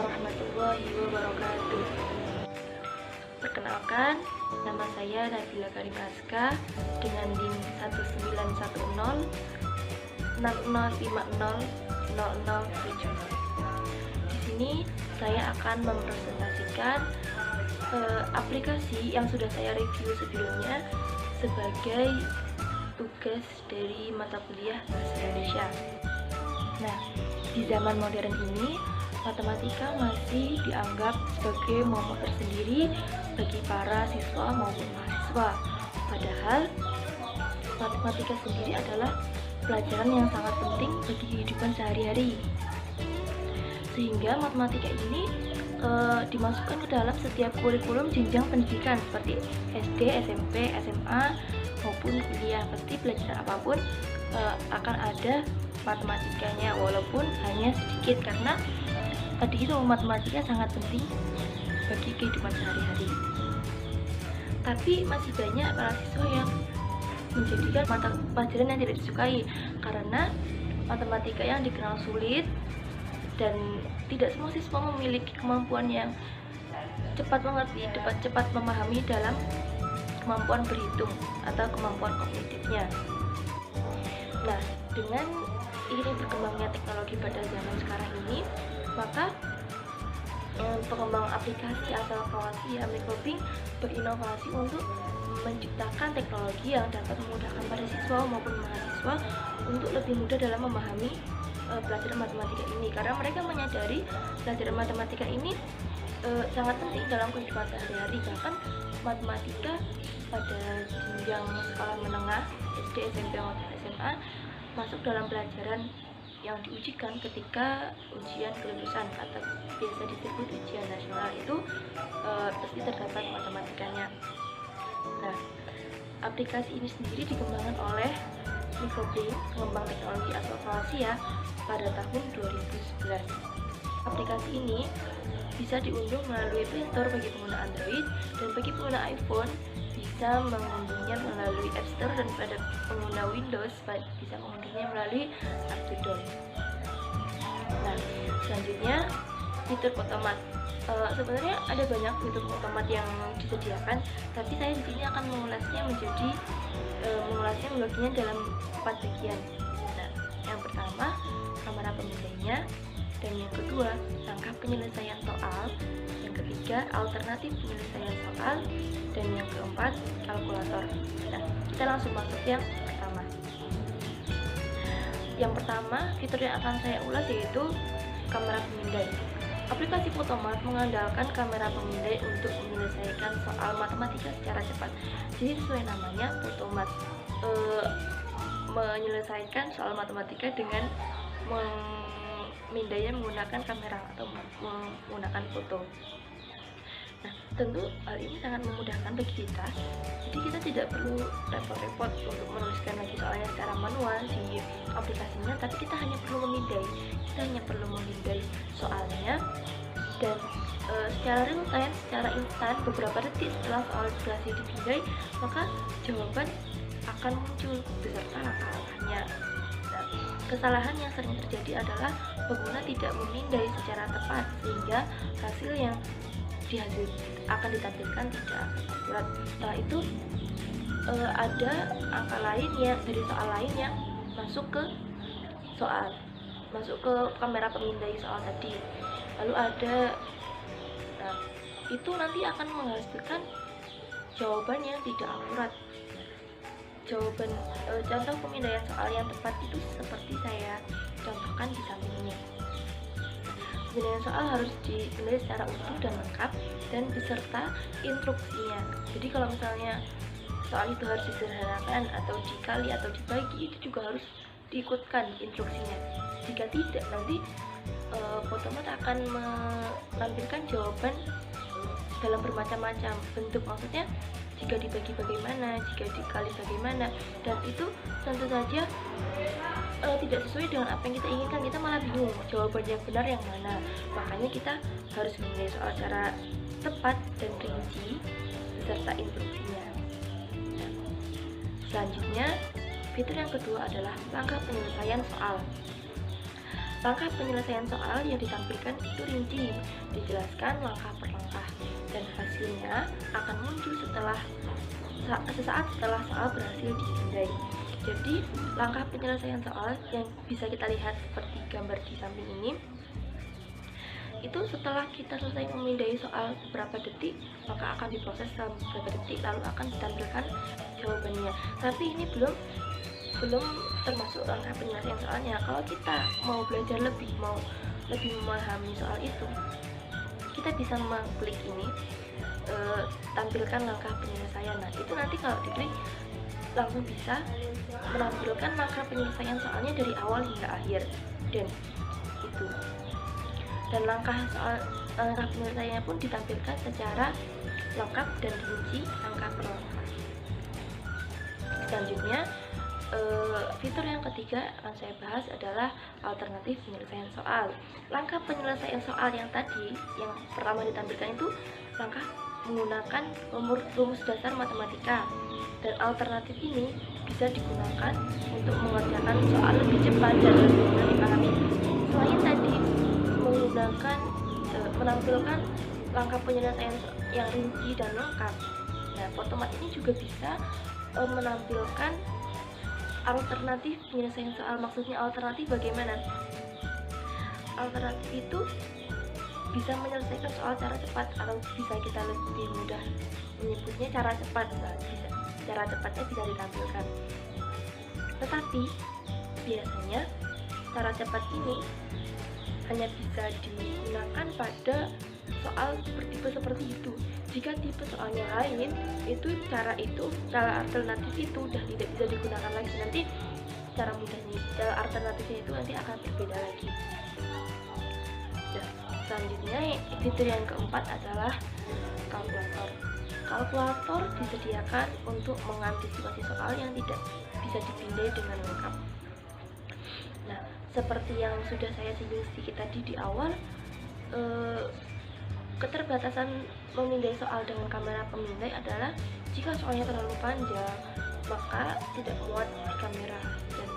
warahmatullahi wabarakatuh. Perkenalkan, nama saya Nabila Karim Aska dengan NIM 1910 60500007. Di sini saya akan mempresentasikan aplikasi yang sudah saya review sebelumnya sebagai tugas dari mata kuliah Bahasa Indonesia. Nah, di zaman modern ini, matematika masih dianggap sebagai momok tersendiri bagi para siswa maupun mahasiswa. Padahal, matematika sendiri adalah pelajaran yang sangat penting bagi kehidupan sehari-hari. Sehingga matematika ini dimasukkan ke dalam setiap kurikulum jenjang pendidikan seperti SD, SMP, SMA, maupun kuliah. Pasti pelajaran apapun akan ada matematikanya, walaupun hanya sedikit, karena tadi itu matematika sangat penting bagi kehidupan sehari-hari. Tapi masih banyak para siswa yang menjadikan mata pelajaran yang tidak disukai karena matematika yang dikenal sulit dan tidak semua siswa memiliki kemampuan yang cepat mengerti, cepat memahami dalam kemampuan berhitung atau kemampuan kognitifnya. Nah, dengan ini berkembangnya teknologi pada zaman sekarang ini, maka pengembang aplikasi asal Kroasia Microbing berinovasi untuk menciptakan teknologi yang dapat memudahkan para siswa maupun mahasiswa untuk lebih mudah dalam memahami pelajaran matematika ini, karena mereka menyadari pelajaran matematika ini sangat penting dalam kehidupan sehari-hari. Bahkan matematika pada jenjang sekolah menengah SD, SMP, maupun SMA masuk dalam pelajaran yang diujikan ketika ujian kelulusan atau biasa disebut ujian nasional itu pasti terdapat matematikanya. Nah, aplikasi ini sendiri dikembangkan oleh Microbing, pengembang teknologi asal Kroasia, pada tahun 2011. Aplikasi ini bisa diunduh melalui Play Store bagi pengguna Android, dan bagi pengguna iPhone bisa mengunduhnya melalui App Store, dan pada pengguna Windows bisa mengunduhnya melalui App Store. Nah, selanjutnya fitur otomat. Sebenarnya ada banyak fitur otomat yang disediakan, tapi saya di sini akan mengulasnya membaginya dalam 4 bagian. Nah, yang pertama kamera pemindainya, dan yang kedua langkah penyelesaian soal, yang ketiga alternatif penyelesaian soal, dan yang keempat kalkulator. Nah, kita langsung masuk yang pertama. Yang pertama, fitur yang akan saya ulas yaitu kamera pemindai. Aplikasi Photomath mengandalkan kamera pemindai untuk menyelesaikan soal matematika secara cepat. Jadi sesuai namanya, Photomath menyelesaikan soal matematika dengan memindainya menggunakan kamera atau menggunakan foto. Nah, tentu hal ini sangat memudahkan bagi kita. Jadi kita tidak perlu repot-repot untuk menuliskan lagi soalnya secara manual di aplikasinya, tapi kita hanya perlu memindai. Kita hanya perlu memindai soalnya, dan secara real time, secara instan, beberapa detik setelah soal berhasil dipindai, maka jawaban akan muncul beserta langkah-langkahnya. Nah, kesalahan yang sering terjadi adalah pengguna tidak memindai secara tepat, sehingga hasil yang akan ditampilkan tidak akurat. Setelah itu ada angka lain yang dari soal lain yang masuk ke kamera pemindai soal tadi. Lalu ada, nah itu nanti akan menghasilkan jawaban yang tidak akurat. Jawaban contoh pemindaian soal yang tepat itu seperti saya contohkan di samping ini. Pemindaian soal harus dipindai secara utuh dan lengkap dan beserta instruksinya. Jadi kalau misalnya soal itu harus disederhanakan atau dikali atau dibagi, itu juga harus diikutkan instruksinya. Jika tidak, nanti Photomath akan menampilkan jawaban dalam bermacam-macam bentuk. Maksudnya jika dibagi bagaimana, jika dikali bagaimana, dan itu tentu saja tidak sesuai dengan apa yang kita inginkan. Kita malah bingung jawaban yang benar yang mana. Makanya kita harus menilai soal secara tepat dan rinci beserta instruksinya. Nah, selanjutnya, fitur yang kedua adalah langkah penyelesaian soal. Langkah penyelesaian soal yang ditampilkan itu rinci, dijelaskan langkah per langkah, dan hasilnya akan muncul sesaat setelah soal berhasil dipindai. Jadi, langkah penyelesaian soal yang bisa kita lihat seperti gambar di samping ini, itu setelah kita selesai memindai soal beberapa detik, maka akan diproses selama beberapa detik, lalu akan ditampilkan jawabannya. Tapi ini belum termasuk langkah penyelesaian soalnya. Kalau kita mau belajar lebih memahami soal itu, kita bisa mengklik ini, tampilkan langkah penyelesaian. Nah, itu nanti kalau diklik langsung bisa menampilkan langkah penyelesaian soalnya dari awal hingga akhir, dan langkah penyelesaiannya pun ditampilkan secara lengkap dan rinci langkah per langkah. Selanjutnya, fitur yang ketiga akan saya bahas adalah alternatif penyelesaian soal. Langkah penyelesaian soal yang tadi, yang pertama ditampilkan itu langkah menggunakan rumus dasar matematika, dan alternatif ini bisa digunakan untuk mengerjakan soal lebih cepat dan lebih mudah dipahami. Selain tadi menampilkan langkah penyelesaian yang rinci dan lengkap, nah Photomath ini juga bisa menampilkan alternatif penyelesaian soal. Maksudnya alternatif bagaimana? Alternatif itu bisa menyelesaikan soal cara cepat, atau bisa kita lebih mudah menyebutnya cara cepat. Nah, cara cepatnya bisa ditampilkan. Tetapi biasanya cara cepat ini hanya bisa digunakan pada soal bertipe seperti itu. Jika tipe soalnya lain, itu cara alternatif itu udah tidak bisa digunakan lagi. Nanti cara alternatifnya itu nanti akan berbeda lagi. Nah, selanjutnya fitur yang keempat adalah kalkulator. Kalkulator disediakan untuk mengantisipasi soal yang tidak bisa dipindai dengan lengkap. Nah, seperti yang sudah saya singgung sedikit tadi di awal, keterbatasan memindai soal dengan kamera pemindai adalah jika soalnya terlalu panjang, maka tidak muat di kamera, dan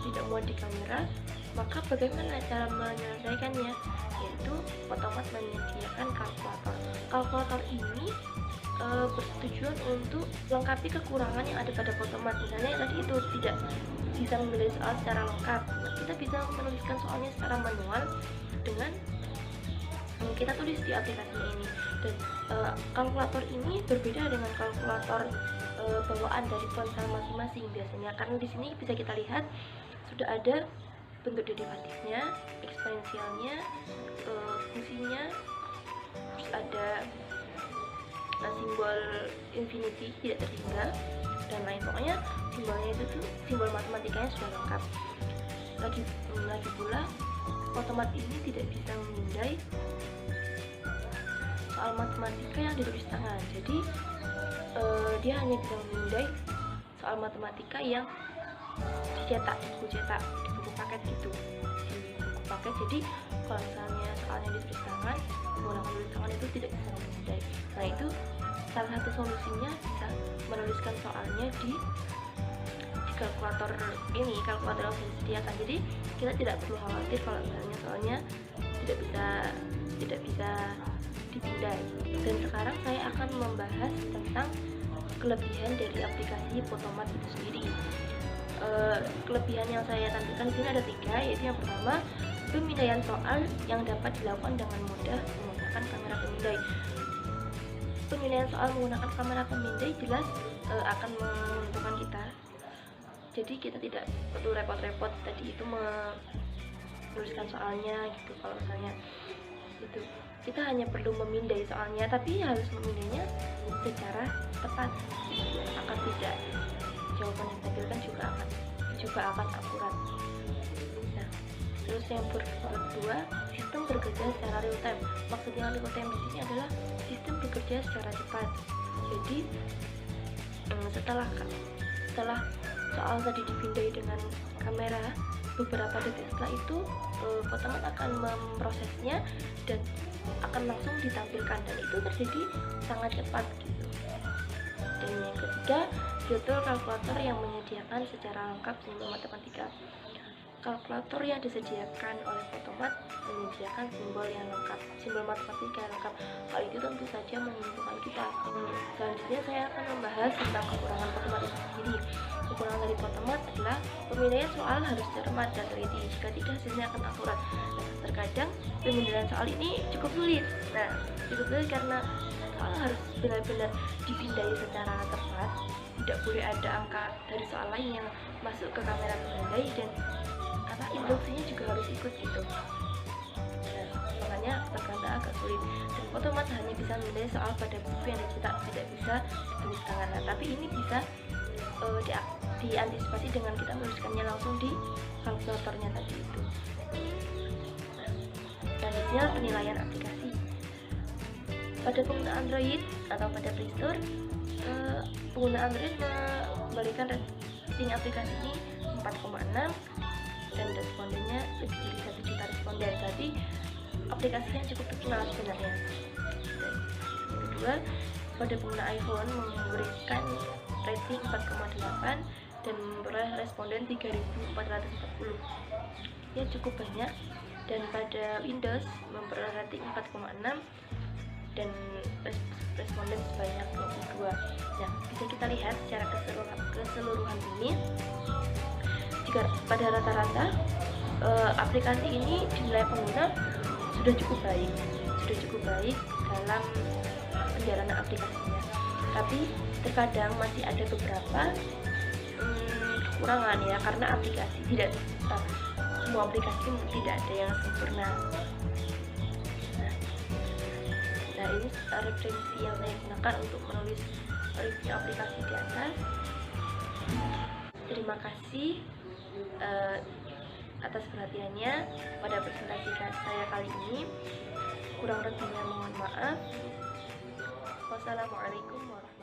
tidak muat di kamera, maka bagaimana cara menyelesaikannya? Yaitu Photomath menyediakan kalkulator. Kalkulator ini bertujuan untuk melengkapi kekurangan yang ada pada Photomath. Misalnya tadi itu tidak bisa memilih soal secara lengkap, kita bisa menuliskan soalnya secara manual dengan kita tulis di aplikasi ini. Dan kalkulator ini berbeda dengan kalkulator bawaan dari ponsel masing-masing biasanya, karena di sini bisa kita lihat sudah ada bentuk derivatifnya, eksponensialnya, fungsinya, terus ada simbol infinity tidak tertinggal, dan lain. Pokoknya simbolnya itu tuh simbol matematikanya sudah lengkap. Lagi pula Photomath ini tidak bisa memindai soal matematika yang ditulis tangan. Jadi dia hanya bisa memindai soal matematika yang dicetak di buku paket gitu, di buku paket. Jadi kalau misalnya soalnya ditulis tangan, menggunakan tulis tangan itu tidak bisa memindai. Nah, itu salah satu solusinya, bisa menuliskan soalnya di kalkulator ini, kalkulator yang sudah disediakan. Jadi kita tidak perlu khawatir kalau misalnya soalnya tidak bisa dipindai. Dan sekarang saya akan membahas tentang kelebihan dari aplikasi Photomath itu sendiri. Kelebihan yang saya tampilkan di sini ada 3, yaitu yang pertama, pemindaian soal yang dapat dilakukan dengan mudah menggunakan kamera pemindai. Pemindaian soal menggunakan kamera pemindai jelas akan menguntungkan kita. Jadi kita tidak perlu repot-repot tadi itu menuliskan soalnya gitu. Kalau misalnya itu kita hanya perlu memindai soalnya, tapi harus memindainya secara tepat, akan tidak jawaban yang ditampilkan juga akan akurat. Nah, terus yang kedua, sistem bekerja secara real time. Maksudnya real time di sini adalah sistem bekerja secara cepat. Jadi setelah soal tadi dipindai dengan kamera, beberapa detik setelah itu Photomath akan memprosesnya dan akan langsung ditampilkan, dan itu terjadi sangat cepat gitu. Dan yang ketiga, betul kalkulator yang menyediakan secara lengkap simbol matematika. Kalkulator yang disediakan oleh Photomath menyediakan simbol yang lengkap, simbol matematika yang lengkap. Hal itu tentu saja menguntungkan kita. Selanjutnya saya akan membahas tentang kekurangan Photomath itu sendiri. Kekurangan dari Photomath adalah pemindaian soal harus cermat dan teliti, jika tidak hasilnya akan akurat. Terkadang pemindaian soal ini cukup sulit. Cukup sulit karena soal harus benar-benar dipindai secara tepat. Tidak boleh ada angka dari soal lain yang masuk ke kamera pemindai, dan instruksinya juga harus ikut gitu. Makanya terkadang agak sulit. Dan Photomath hanya bisa menilai soal pada buku yang dicetak, tidak bisa ditulis tangan. Tapi ini bisa diantisipasi dengan kita menuliskannya langsung di kalkulatornya tadi itu. Selanjutnya penilaian aplikasi. Pada pengguna Android atau pada Play Store, pengguna Android memberikan rating aplikasi ini 4,6 dan respondennya lebih dari 1 juta responden. Berarti aplikasinya cukup terkenal sebenarnya. Yang kedua, pada pengguna iPhone memberikan rating 4,8 dan memperoleh responden 3.440. Ya, cukup banyak. Dan pada Windows memperoleh rating 4,6 dan responden sebanyak 22. Nah, bisa kita lihat secara keseluruhan ini, jika pada rata-rata aplikasi ini dinilai pengguna sudah cukup baik dalam penjalanan aplikasinya. Tapi terkadang masih ada beberapa kekurangan ya, karena aplikasi semua aplikasi tidak ada yang sempurna. Nah, ini referensi yang saya gunakan untuk menulis review aplikasi di atas. Terima kasih atas perhatiannya pada presentasi saya kali ini. Kurang lebihnya mohon maaf. Wassalamualaikum warahmatullahi wabarakatuh.